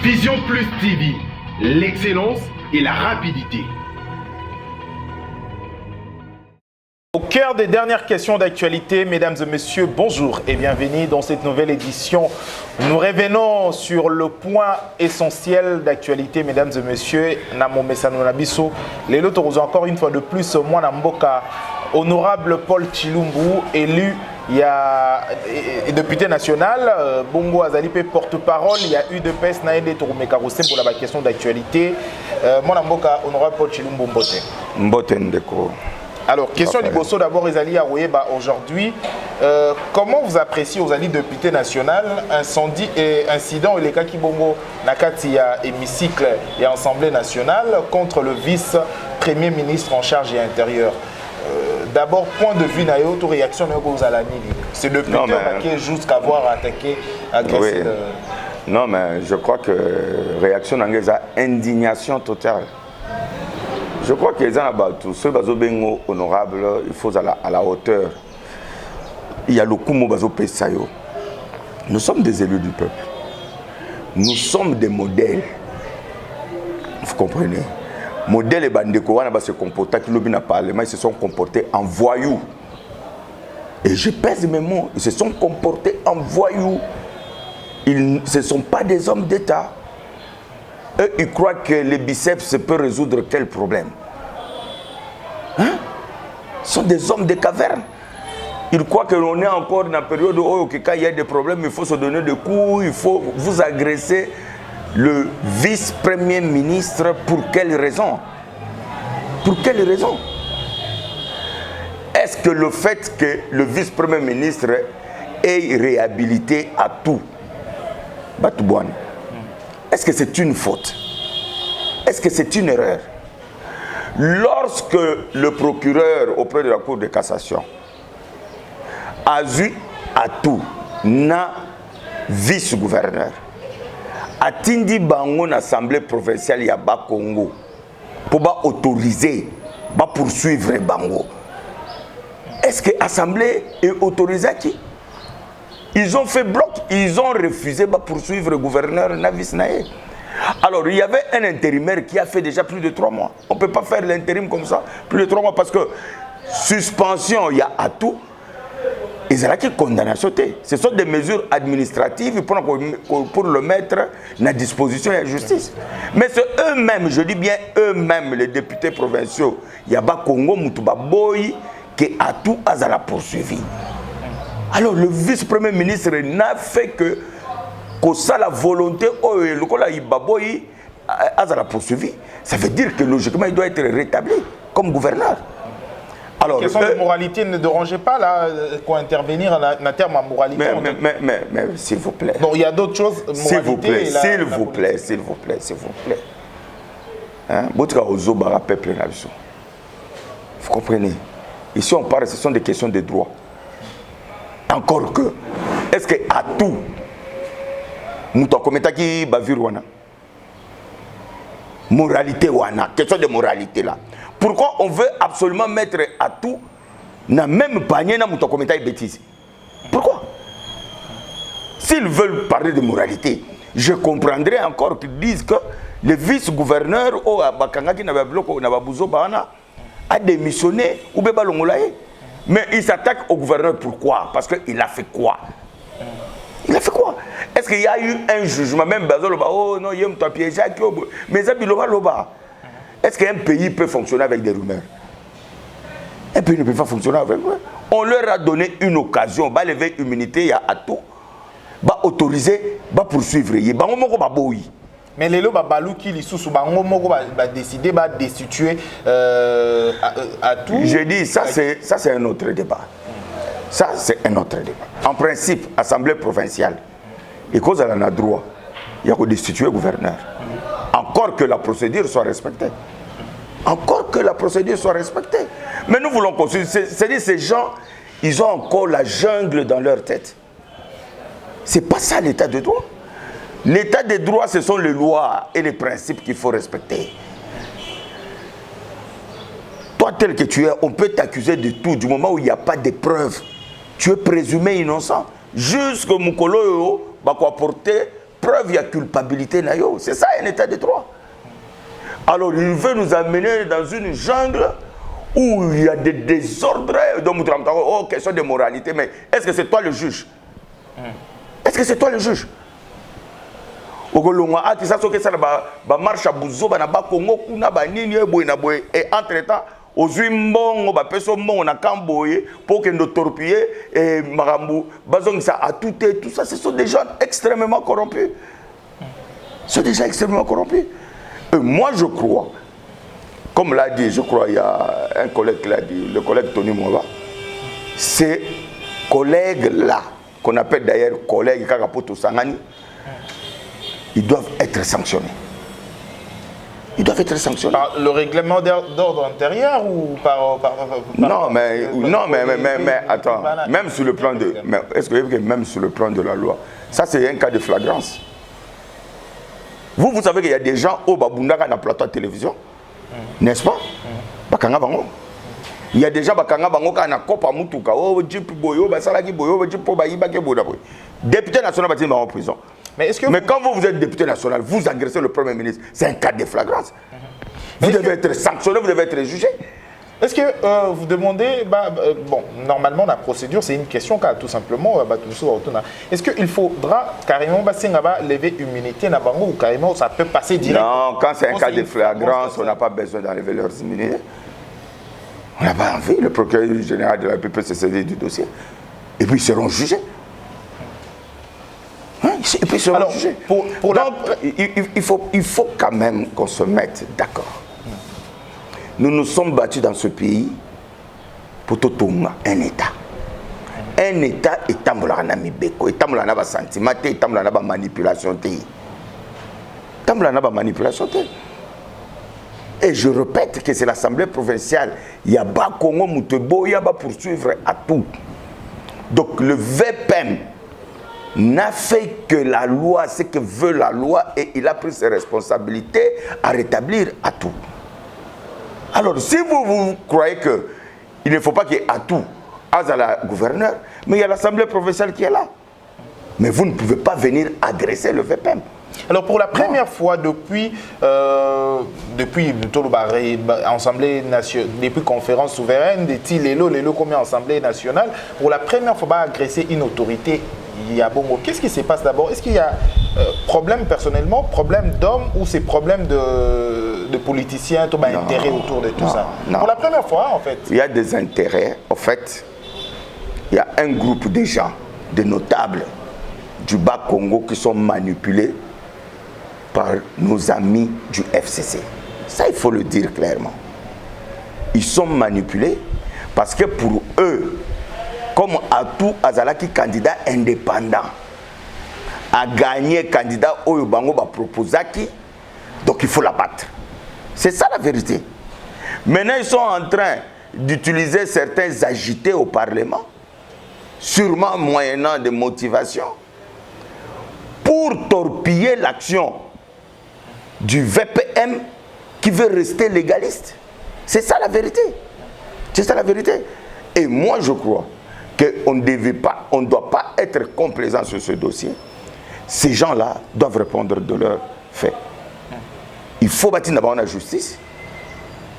Vision Plus TV, l'excellence et la rapidité. Au cœur des dernières questions d'actualité, mesdames et messieurs, bonjour et bienvenue dans cette nouvelle édition. Nous revenons sur le point essentiel d'actualité, mesdames et messieurs. Namo Mesano Nabiso, les lots encore une fois de plus, moi Namboka, honorable Paul Tshilumbu, élu. Il y a député national, Bongo Azalipe porte-parole, il y a eu de PES Naïde Touroumekarosé pour la question d'actualité. Moi Namboka, honorable Paul Tshilumbu Mbote. Mbote Ndeko. Alors, question du Bosso d'abord, Ezali Aoueba, aujourd'hui. Comment vous appréciez aux alliés député national incident et les cas qui bongo Nakati à hémicycle et assemblée nationale contre le vice-premier ministre en charge et intérieur? D'abord, point de vue, auto réaction aux Alani. C'est le député qui est jusqu'à avoir attaqué, agressé. Oui. Non, mais je crois que réaction d'Anglaise a indignation totale. Je crois que les gens tous ceux qui honorables, il faut aller à la hauteur. Il y a le Kumo Bazo Pesayo. Nous sommes des élus du peuple. Nous sommes des modèles. Vous comprenez? Modèles et bandeko se comportent qui le parlement, ils se sont comportés en voyous. Et je pèse mes mots, ils se sont comportés en voyous. Ils ne sont pas des hommes d'État. Eux, ils croient que les biceps peuvent résoudre quel problème? Hein? Ce sont des hommes de caverne. Ils croient que l'on est encore dans la période où quand il y a des problèmes, il faut se donner des coups, il faut vous agresser. Le vice-premier ministre, pour quelle raison? Pour quelle raison? Est-ce que le fait que le vice-premier ministre est réhabilité à tout, Batouboine, est-ce que c'est une faute? Est-ce que c'est une erreur? Lorsque le procureur auprès de la Cour de cassation a vu à tout, na vice-gouverneur, a tindi bango l'Assemblée provinciale ya ba Congo pour autoriser, poursuivre bango. Est-ce que l'Assemblée est autorisée à qui? Ils ont fait bloc, ils ont refusé de poursuivre le gouverneur Navis Naé. Alors, il y avait un intérimaire qui a fait déjà plus de 3 mois. On ne peut pas faire l'intérim comme ça, plus de 3 mois, parce que suspension, il y a à tout. Ils ont qui condamnation. Ce sont des mesures administratives pour le mettre à disposition de la justice. Mais c'est eux-mêmes, je dis bien eux-mêmes, les députés provinciaux, il y a pas Congo, Moutouba Boy, qui a tout à la poursuivi. Alors le vice-premier ministre n'a fait que ça, la volonté, à la poursuivi. Ça veut dire que logiquement, il doit être rétabli comme gouverneur. Alors, la question de moralité ne dérangez pas là, qu'on intervenir en termes de moralité. Mais s'il vous plaît. Bon, il y a d'autres choses. S'il vous plaît, s'il vous plaît, s'il vous plaît, s'il vous plaît. Hein? Vous comprenez? Ici, on parle, ce sont des questions de droit. Encore que, est-ce que à tout, nous avons qui bavirwana? Moralité wana, question de moralité là. Pourquoi on veut absolument mettre à tout dans le même panier dans mon bêtise? Pourquoi? S'ils veulent parler de moralité, je comprendrais encore qu'ils disent que le vice-gouverneur ou Bakangaki a démissionné ou Beba Longolaye. Mais il s'attaque au gouverneur pourquoi? Parce qu'il a fait quoi? Il a fait quoi? Est-ce qu'il y a eu un jugement? Même Bazoloba, oh non, il y a un piège, mais Zabiloba Loba. Est-ce qu'un pays peut fonctionner avec des rumeurs? Un pays ne peut pas fonctionner avec eux. On leur a donné une occasion, bah lever immunité, il y a à tout, bah autoriser, bah poursuivre. Mais les lois balou qui les sous bango va décider va destituer à tout. Je dis ça c'est un autre débat. Ça c'est un autre débat. En principe, assemblée provinciale, et cause elle en a droit, il y a que destituer le gouverneur. Encore que la procédure soit respectée. Encore que la procédure soit respectée. Mais nous voulons construire. C'est-à-dire ces gens, ils ont encore la jungle dans leur tête. C'est pas ça l'état de droit. L'état de droit, ce sont les lois et les principes qu'il faut respecter. Toi, tel que tu es, on peut t'accuser de tout du moment où il n'y a pas de preuves. Tu es présumé innocent. Jusqu'au Moukolo va apporter preuve, il y a culpabilité. C'est ça un état de droit. Alors il veut nous amener dans une jungle où il y a des désordres. Oh, question de moralité, mais est-ce que c'est toi le juge? Est-ce que c'est toi le juge? Et entre-temps, aux Zimbabwe, on a camboyé pour que nous torpiller et Marambu, ça a tout ça, ce sont des gens extrêmement corrompus. Ce sont des gens extrêmement corrompus. Et moi, je crois, comme l'a dit, je crois, il y a un collègue qui l'a dit, le collègue Tony Mova, ces collègues-là, qu'on appelle d'ailleurs collègues Kakapoto Sangani, ils doivent être sanctionnés. Ils doivent être sanctionnés. Par le règlement d'ordre intérieur ou par non, mais attends, même sur le plan de... Est-ce que même sur le plan de la loi, ça c'est un cas de flagrance. Vous savez qu'il y a des gens au Babundaka dans le plateau de télévision, n'est-ce pas? Il y a des gens qui ont copa mutuka, jeep boyo, basalaki boyo, jeep bayiba ke boda boy. Député national bâti en prison. Mais quand vous êtes député national, vous agressez le Premier ministre, c'est un cas de flagrance. Vous devez être sanctionné, vous devez être jugé. Est-ce que vous demandez, bon, normalement la procédure c'est une question car tout simplement, est-ce qu'il faudra carrément lever immunité ou carrément ça peut passer direct? Non, quand c'est un cas de flagrance, on n'a pas besoin d'enlever leurs immunités. On n'a pas envie, le procureur général de la République peut se saisir du dossier. Et puis ils seront jugés. Et puis ils seront jugés. Donc, il faut quand même qu'on se mette d'accord. Nous nous sommes battus dans ce pays pour tout un État. Un État est un mibeko, est un sentiment, est un manipulation. Et je répète que c'est l'Assemblée provinciale. Il y a pas Congo Moutebo, il y a pas poursuivre à tout. Donc le VPM n'a fait que la loi, ce que veut la loi, et il a pris ses responsabilités à rétablir à tout. Alors, si vous croyez qu'il ne faut pas qu'il y ait à tout à la gouverneur, mais il y a l'Assemblée provinciale qui est là. Mais vous ne pouvez pas venir agresser le VPM. Alors, pour la première fois depuis Assemblée nationale, depuis conférence souveraine, depuis Lelo comme Assemblée nationale, pour la première fois, agresser une autorité. Qu'est-ce qui se passe d'abord? Est-ce qu'il y a problème personnellement, problème d'homme ou c'est problème de politiciens, tout intérêt autour de tout ça? Non. Pour la première fois, en fait. Il y a des intérêts. En fait, il y a un groupe de gens, de notables du Bas-Congo qui sont manipulés par nos amis du FCC. Ça, il faut le dire clairement. Ils sont manipulés parce que pour eux, comme Atou Azalaki candidat indépendant a gagné candidat Oyobango va proposer qui, donc il faut la battre. C'est ça la vérité. Maintenant ils sont en train d'utiliser certains agités au Parlement, sûrement moyennant des motivations, pour torpiller l'action du VPM qui veut rester légaliste. C'est ça la vérité. C'est ça la vérité. Et moi je crois qu'on ne doit pas être complaisant sur ce dossier. Ces gens-là doivent répondre de leurs faits. Il faut bâtir d'abord la justice.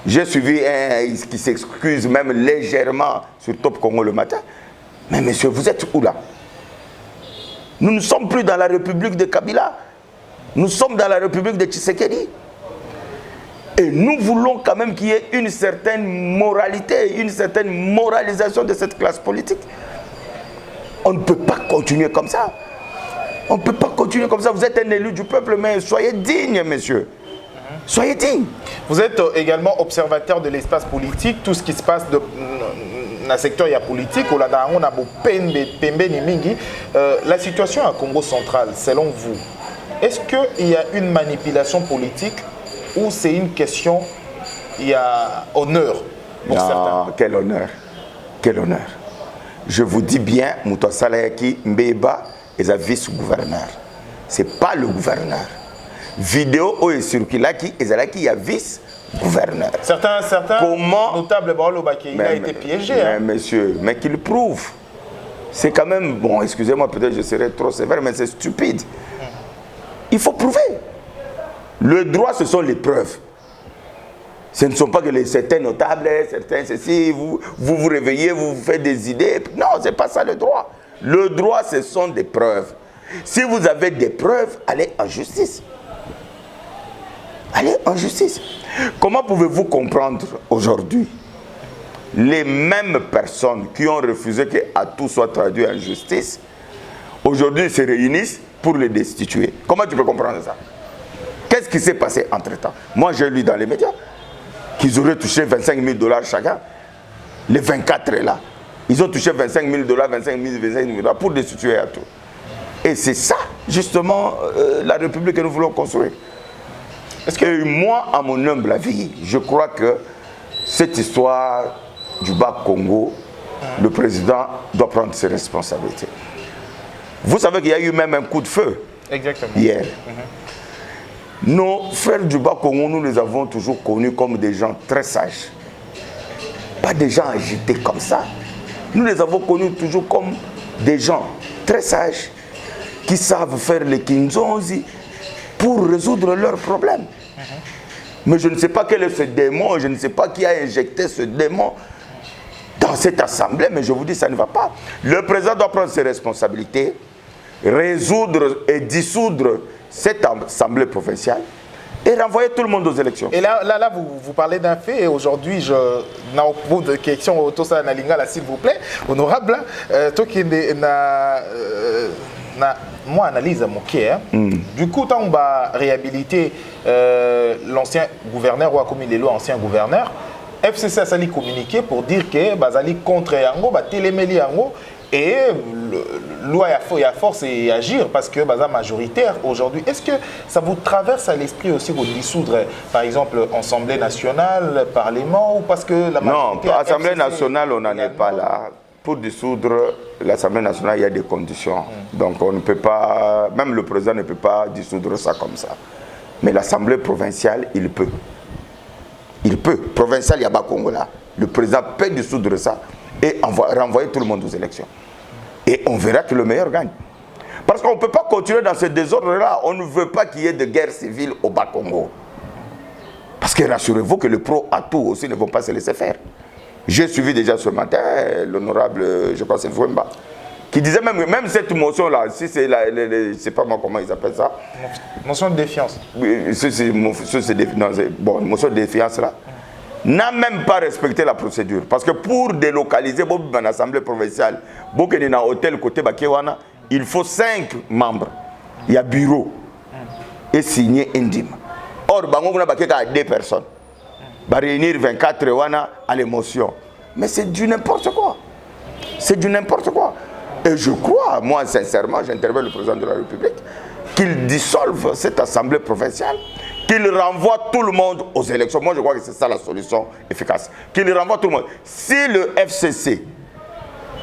J'ai suivi un qui s'excuse même légèrement sur Top Congo le matin. Mais monsieur, vous êtes où là? Nous ne sommes plus dans la République de Kabila. Nous sommes dans la République de Tshisekedi. Et nous voulons quand même qu'il y ait une certaine moralité, une certaine moralisation de cette classe politique. On ne peut pas continuer comme ça. On ne peut pas continuer comme ça. Vous êtes un élu du peuple, mais soyez digne, monsieur. Soyez digne. Vous êtes également observateur de l'espace politique, tout ce qui se passe dans le secteur politique. La situation à Congo central, selon vous, est-ce qu'il y a une manipulation politique ou c'est une question, il y a honneur pour certains? Quel honneur. Quel honneur. Je vous dis bien, Mouto Salayaki Mbeba est un vice-gouverneur. Ce n'est pas le gouverneur. Vidéo où est circulé qui est un vice-gouverneur. Certains notables, il a été piégé. Mais monsieur, mais qu'il prouve. C'est quand même, bon, excusez-moi, peut-être je serai trop sévère, mais c'est stupide. Il faut prouver. Le droit, ce sont les preuves. Ce ne sont pas que certains notables, certains ceci, vous réveillez, vous faites des idées. Non, ce n'est pas ça le droit. Le droit, ce sont des preuves. Si vous avez des preuves, allez en justice. Allez en justice. Comment pouvez-vous comprendre aujourd'hui les mêmes personnes qui ont refusé que tout soit traduit en justice, aujourd'hui se réunissent pour les destituer? Comment tu peux comprendre ça? Qu'est-ce qui s'est passé entre-temps? Moi, j'ai lu dans les médias qu'ils auraient touché 25 000 $ chacun. Les 24 là. Ils ont touché 25 000 $, 25 000 $ pour destituer à tout. Et c'est ça, justement, la République que nous voulons construire. Et moi, à mon humble avis, je crois que cette histoire du Bas-Congo, le président doit prendre ses responsabilités. Vous savez qu'il y a eu même un coup de feu. Exactement. Hier. Nos frères du Bas-Congo, nous les avons toujours connus comme des gens très sages. Pas des gens agités comme ça. Nous les avons connus toujours comme des gens très sages qui savent faire les kinzonzi pour résoudre leurs problèmes. Mais je ne sais pas quel est ce démon, je ne sais pas qui a injecté ce démon dans cette assemblée, mais je vous dis, ça ne va pas. Le président doit prendre ses responsabilités, résoudre et dissoudre cette assemblée provinciale et renvoyer tout le monde aux élections. Et là vous parlez d'un fait, et aujourd'hui, je n'ai pas de questions, tout ça, s'il vous plaît, honorable, toi qui moi, analyse à mon cœur. Du coup, on va réhabiliter l'ancien gouverneur, ou comme il est l'ancien gouverneur, FCC a sali communiqué pour dire que Bazali contre Yango, Téléméli Yango, et loi a force et agir parce que Baza majoritaire aujourd'hui. Est-ce que ça vous traverse à l'esprit aussi de dissoudre, par exemple, Assemblée nationale, Parlement, ou parce que la majorité... Non, Assemblée nationale, on n'en est pas là. Pour dissoudre l'Assemblée nationale, il y a des conditions. Donc on ne peut pas, même le président ne peut pas dissoudre ça comme ça. Mais l'Assemblée provinciale, il peut. Il peut. Provincial, il y a Bas-Congo là. Le président peut dissoudre ça et renvoyer tout le monde aux élections. Et on verra que le meilleur gagne. Parce qu'on ne peut pas continuer dans ce désordre-là. On ne veut pas qu'il y ait de guerre civile au Bas-Congo. Parce que rassurez-vous que le pro-Atout aussi ne vont pas se laisser faire. J'ai suivi déjà ce matin l'honorable, je crois que c'est Vouemba, qui disait même cette motion-là, si c'est je ne sais pas moi comment ils appellent ça. Motion de défiance. Bon, motion de défiance là, n'a même pas respecté la procédure. Parce que pour délocaliser une assemblée provinciale, dans un hôtel côté Bakewana, il faut 5 membres. Il y a bureau et signé Indim. Or, Bango n'a pas 2 personnes. Va réunir 24 wana à l'émotion. Mais c'est du n'importe quoi. C'est du n'importe quoi. Et je crois, moi sincèrement, j'interpelle le président de la République, qu'il dissolve cette assemblée provinciale, qu'il renvoie tout le monde aux élections. Moi je crois que c'est ça la solution efficace. Qu'il renvoie tout le monde. Si le FCC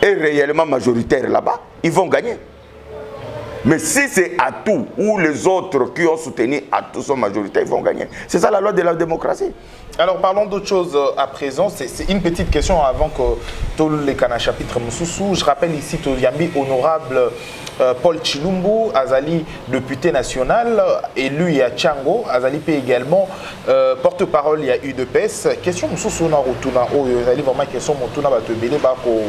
est réellement majoritaire là-bas, ils vont gagner. Mais si c'est Atout ou les autres qui ont soutenu Atout sont majoritaires, ils vont gagner. C'est ça la loi de la démocratie. Alors parlons d'autre chose à présent. C'est une petite question avant que tous les canaux chapitre Moussoussou. Je rappelle ici Yambi honorable Paul Chilumbu, Azali député national, élu à Tchango, Azali P également porte-parole, il y a eu de PES. Question Moussoussou na rotuna oyo Azali vraiment question motuna batebele bako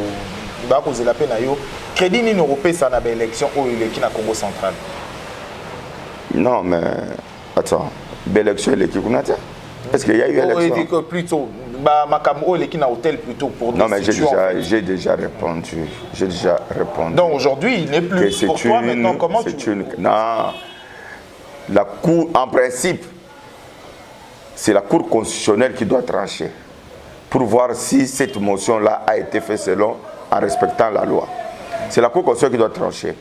bako zelape na yo. Crédit ni européen ça na élection au qui na Congo central. Non mais attends, l'élection est qui qu'on a. Est-ce qu'il y a eu élection? Plutôt, Makamo est qui hôtel plutôt pour. Non mais j'ai déjà répondu. J'ai déjà répondu. Donc aujourd'hui il n'est plus pour toi maintenant. Comment tu? Non, la cour en principe, c'est la cour constitutionnelle qui doit trancher pour voir si cette motion-là a été faite selon en respectant la loi. C'est la cour constitutionnelle qui doit trancher.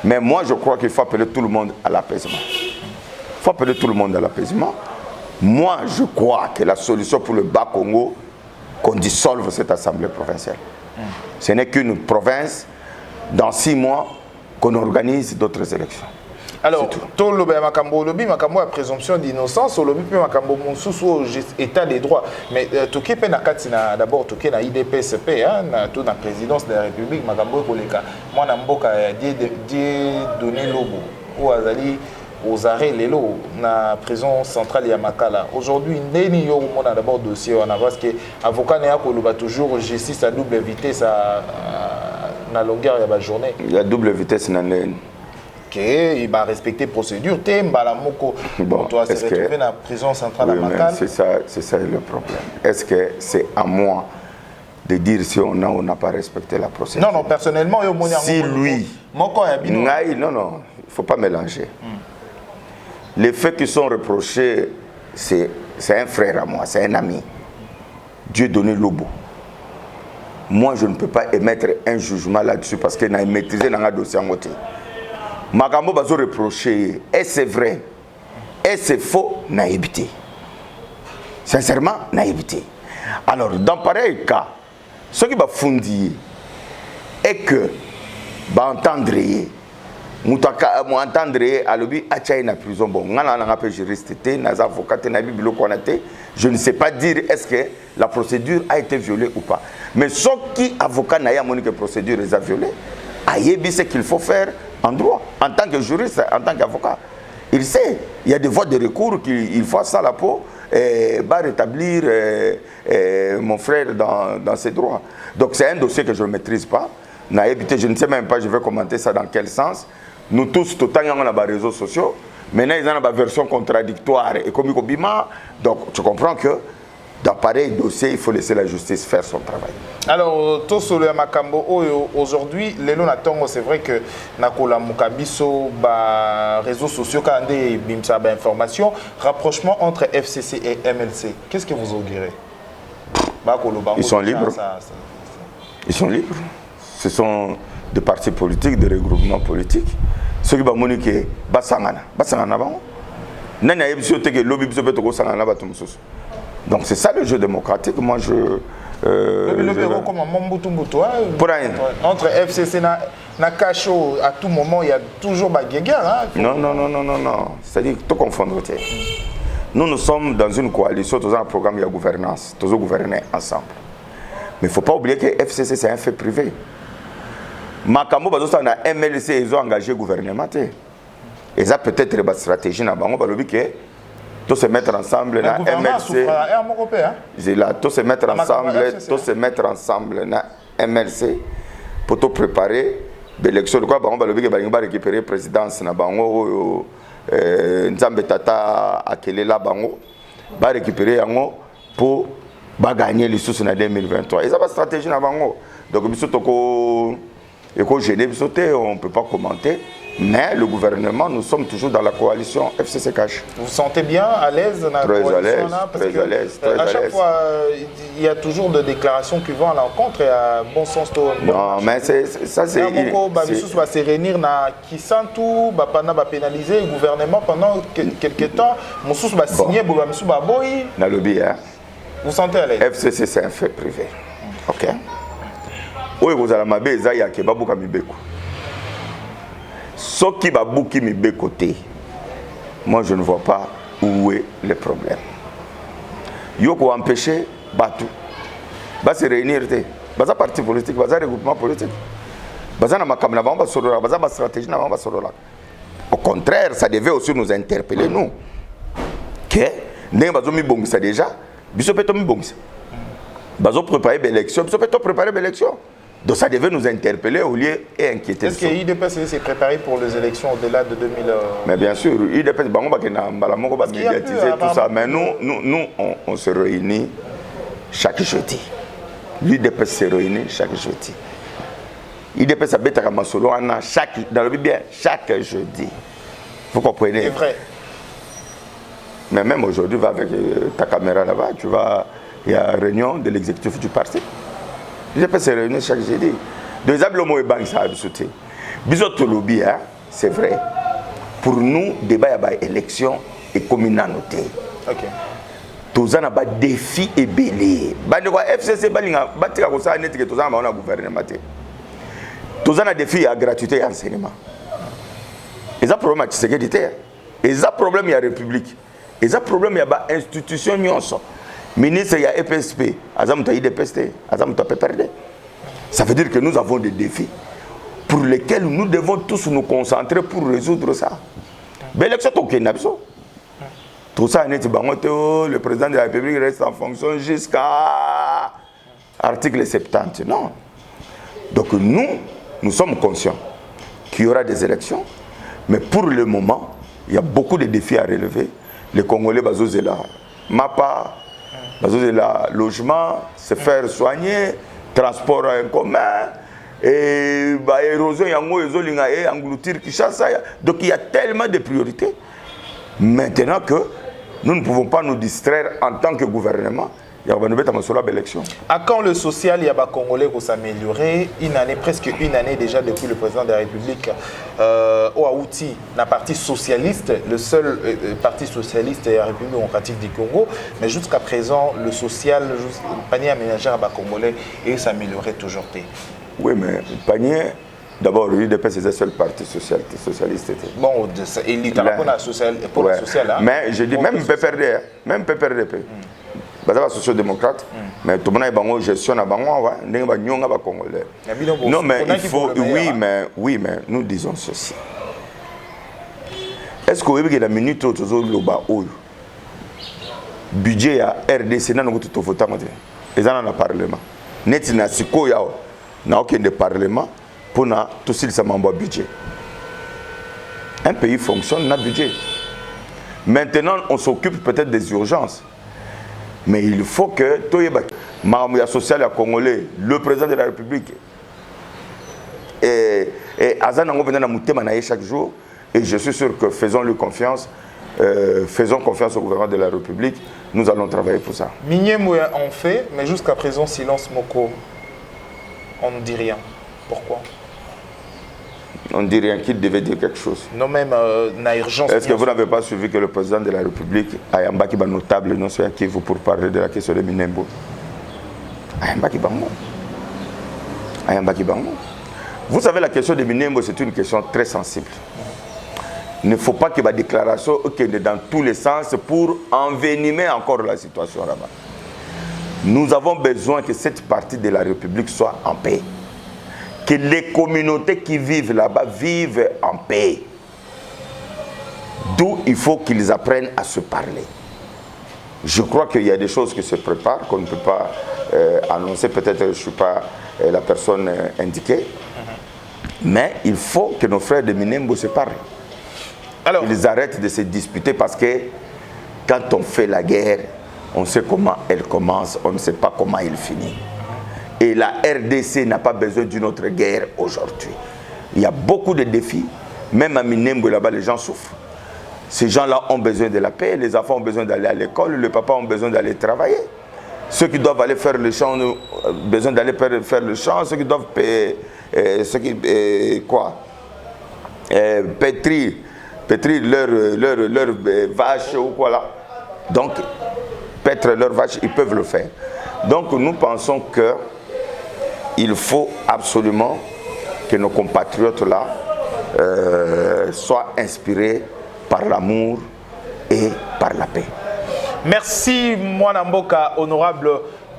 Mais moi je crois qu'il faut appeler tout le monde à l'apaisement. Il faut appeler tout le monde à l'apaisement. Moi, je crois que la solution pour le Bas-Congo, qu'on dissolve cette assemblée provinciale. Ce n'est qu'une province, dans 6 mois, qu'on organise d'autres élections. Alors, tout le Makambo a présomption d'innocence, le Makambo Monsoussou état des droits. Mais Toké Penakatina, d'abord Toké na IDPSP, tout dans la présidence de la République, Makambo Koleka. Moi, Namboka, Dieu donné Lobo, ou Azali. aux arrêts Lelo, na prison centrale Yamakala. Aujourd'hui, Ndeni yo on a d'abord dossier on a parce que avocat n'a pas toujours justice à double vitesse à la longueur de la journée. Il y a double vitesse dans le il va respecter procédure. Bon, doit se retrouver dans la prison centrale à Makala. C'est ça le problème. Est-ce que c'est à moi de dire si on a ou n'a pas respecté la procédure? Non, personnellement, si lui, non, il ne faut pas mélanger. Les faits qui sont reprochés, c'est un frère à moi, c'est un ami. Dieu donné Lobo. Moi, je ne peux pas émettre un jugement là-dessus parce qu'il a maîtrisé dans un dossier en côté. Makambo bazo reproché, et c'est vrai, et c'est faux, naïveté. Sincèrement, naïveté. Alors, dans pareil cas, ce qui va fonder est que va entendre à l'objet à la prison. Bon, on a un juriste, un avocat, un biblio konaté. Je ne sais pas dire est-ce que la procédure a été violée ou pas. Mais ce qui avocat n'a pas que la procédure est violée, aïebi ce qu'il faut faire en droit, en tant que juriste, en tant qu'avocat. Il sait, il y a des voies de recours qu'il faut ça la peau, va rétablir mon frère dans ses droits. Donc c'est un dossier que je ne maîtrise pas. Je ne sais même pas, je vais commenter ça dans quel sens. Nous tous, tout le temps, on a les réseaux sociaux. Maintenant, ils ont une version contradictoire et comme Bima. Donc tu comprends que dans pareil dossier, il faut laisser la justice faire son travail. Alors, tout sur le Makambo, aujourd'hui, les c'est vrai que Nakola Mukabiso, réseaux sociaux, quand des bimsa information, rapprochement entre FCC et MLC. Qu'est-ce que vous augurez? Ils sont libres. Ils sont libres. Ce sont des partis politiques, des regroupements politiques. Ceux qui vont moniquer, Basangana. Basangana, bon. Nana Ebisio Teke, Lobby Biso Beto Sangana, Batumsus. Donc c'est ça le jeu démocratique. Moi je. Entre FCC et Nakacho, à tout moment, il y a toujours des guerres. Non. C'est-à-dire tout confondre. Nous sommes dans une coalition, dans un programme de gouvernance, tous gouverner ensemble. Mais il ne faut pas oublier que FCC c'est un fait privé. Makambo, na MLC, ils ont engagé le gouvernement. Ils ont peut-être une stratégie dans le que tous se mettre ensemble na MLC. Tous se mettre ensemble na MLC pour tout préparer l'élection. De quoi on va récupérer la présidence na bango Nzambe Tata Akelela bango va récupérer yango pour gagner les sous en 2023. Ils ont pas stratégie na bango. Donc biso toko eko gêné biso te, on ne peut pas commenter. Mais le gouvernement, nous sommes toujours dans la coalition FCC Cash. Vous vous sentez bien à l'aise dans la coalition? Très à l'aise. À chaque fois, il y a toujours des déclarations qui vont à l'encontre et à bon sens. Non, mais ça c'est... Il va se réunir na Kisantu, va pénaliser le gouvernement pendant quelques temps. Moussous va signer, Moussous va boy. Dans le lobby, hein? Vous sentez à l'aise? FCC c'est un fait privé. Ok? Oui, vous allez m'abbé, il y a Kebabou Kamibeko. Ce qui va bouquer mes côtés, moi je ne vois pas où est le problème. Yoko empêcher Batou. Va se réunir, va sa parti politique, va sa regroupement politique. Va sa makamna, va sorola, va sa stratégie, va sorola. Au contraire, ça devait aussi nous interpeller nous. Que n'est pas mis bon ça déjà. Bisopeto mi bon ça. Bazo préparer l'élection, bisopeto préparer l'élection. Donc ça devait nous interpeller au lieu et inquiéter. Est-ce que l'IDPS s'est préparé pour les élections au-delà de 2000 Mais bien sûr, l'IDPS va médiatiser tout ça. Mais nous on se réunit chaque jeudi. L'IDPS se réunit chaque jeudi. L'IDPS a bêta comme solo dans le bien chaque jeudi. Vous comprenez? C'est vrai. Mais même aujourd'hui, va avec ta caméra là-bas, tu vas, il y a une réunion de l'exécutif du parti. Je peux se réunir chaque jeudi. Deuxième, le mot est banque, ça a sauté. Bisous lobby, c'est vrai. Pour nous, débat y a élection et communauté. Ok. Tous en a pas défi et belé. Bandeko FCC balinga batika ko sa netike tous en a gouvernement. Tous en a défi à gratuité et enseignement. Et ça problème à sécurité. Et ça problème il y a république. Et ça problème il y a institution nyonso. Ministre, il y a EPSP, Azamuta IDPST, Azamuta PPRD. Ça veut dire que nous avons des défis pour lesquels nous devons tous nous concentrer pour résoudre ça. L'élection est tout ça, le président de la République reste en fonction jusqu'à article 70. Non. Donc nous sommes conscients qu'il y aura des élections, mais pour le moment, il y a beaucoup de défis à relever. Les Congolais, ils ont MAPA, ils ont logement, se faire soigner, transport en commun, et érosion, engloutir Kinshasa. Donc il y a tellement de priorités. Maintenant que nous ne pouvons pas nous distraire en tant que gouvernement, il y a une élection. À quand le social, il y a des Congolais qui s'améliorer, presque une année déjà depuis le président de la République, au Haouti, la partie socialiste, le seul parti socialiste de la République démocratique du Congo, mais jusqu'à présent, le social, le panier aménagé à des Congolais, et s'améliorer toujours. Oui, mais le panier, d'abord, l'UDP, c'est le seul parti socialiste. Bon, il est pour la sociale. Mais je dis, même PPRD, même PPRDP. Les sociaux-démocrates, mais tout le monde est gestion à Congolais. Non, mais il faut. Oui, mais nous disons ceci. Est-ce que vous avez la minute où le budget à RDC n'a pas voté? Ils sont dans le Parlement. Net na siko yao na aucun de Parlement pour na tout s'il s'amène budget. Un pays fonctionne na budget. Maintenant, on s'occupe peut-être des urgences. Mais il faut que Maramouya social et congolais, le président de la République, et Azan chaque jour, et je suis sûr que faisons-lui confiance, faisons confiance au gouvernement de la République, nous allons travailler pour ça. Miniemouya en fait, mais jusqu'à présent, silence Moko, on ne dit rien. Pourquoi? On ne dit rien, qu'il devait dire quelque chose. Non, même na urgence. Est-ce que vous n'avez pas suivi que le président de la République a un bac notable non sur Kivu pour parler de la question de Minembo? Vous savez, la question de Minembo, c'est une question très sensible. Il ne faut pas qu'il y ait des déclarations dans tous les sens pour envenimer encore la situation là-bas. Nous avons besoin que cette partie de la République soit en paix. Que les communautés qui vivent là-bas vivent en paix. D'où il faut qu'ils apprennent à se parler. Je crois qu'il y a des choses qui se préparent, qu'on ne peut pas annoncer. Peut-être que je ne suis pas la personne indiquée. Mais il faut que nos frères de Minembo se parlent. Alors, ils arrêtent de se disputer parce que quand on fait la guerre, on sait comment elle commence, on ne sait pas comment elle finit. Et la RDC n'a pas besoin d'une autre guerre aujourd'hui. Il y a beaucoup de défis. Même à Minembo, là-bas, les gens souffrent. Ces gens-là ont besoin de la paix. Les enfants ont besoin d'aller à l'école. Les papas ont besoin d'aller travailler. Ceux qui doivent aller faire le champ ont besoin d'aller faire le champ. Ceux qui doivent pétrir leur vache ou quoi là. Donc, paître leur vache, ils peuvent le faire. Donc, nous pensons que il faut absolument que nos compatriotes là soient inspirés par l'amour et par la paix. Merci, Mwanamboka, honorable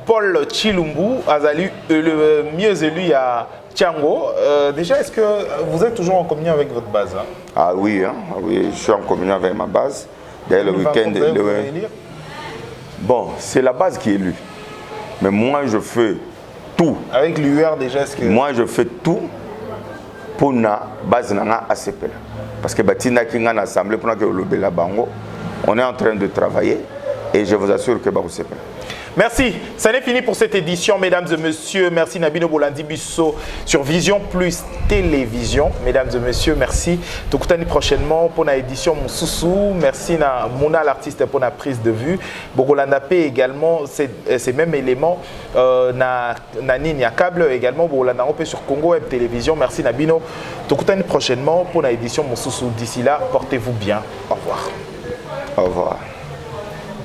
Paul Tshilumbu, Azali, le mieux élu à Tiango. Déjà, est-ce que vous êtes toujours en communion avec votre base? Ah oui, oui, je suis en communion avec ma base. D'ailleurs, le week-end. Bon, c'est la base qui est élue. Mais moi, je fais tout. Avec l'UR déjà, est-ce que... Moi, je fais tout pour la base de ACP. Parce que Batina Kinga l'Assemblée, pour que le Bango, on est en train de travailler et je vous assure que c'est prêt. Merci. Ça n'est fini pour cette édition, mesdames et messieurs. Merci Nabino Bolandi Bisso sur Vision Plus Télévision. Mesdames et messieurs, merci. Tokutani prochainement pour l'édition Moussousou. Merci à Mouna, l'artiste, pour la prise de vue. Bogolanda P également, ces mêmes éléments. Nani câble également. Bogolanda P sur Congo Web Télévision. Merci Nabino. Tokutani prochainement pour l'édition Moussousou. D'ici là, portez-vous bien. Au revoir. Au revoir.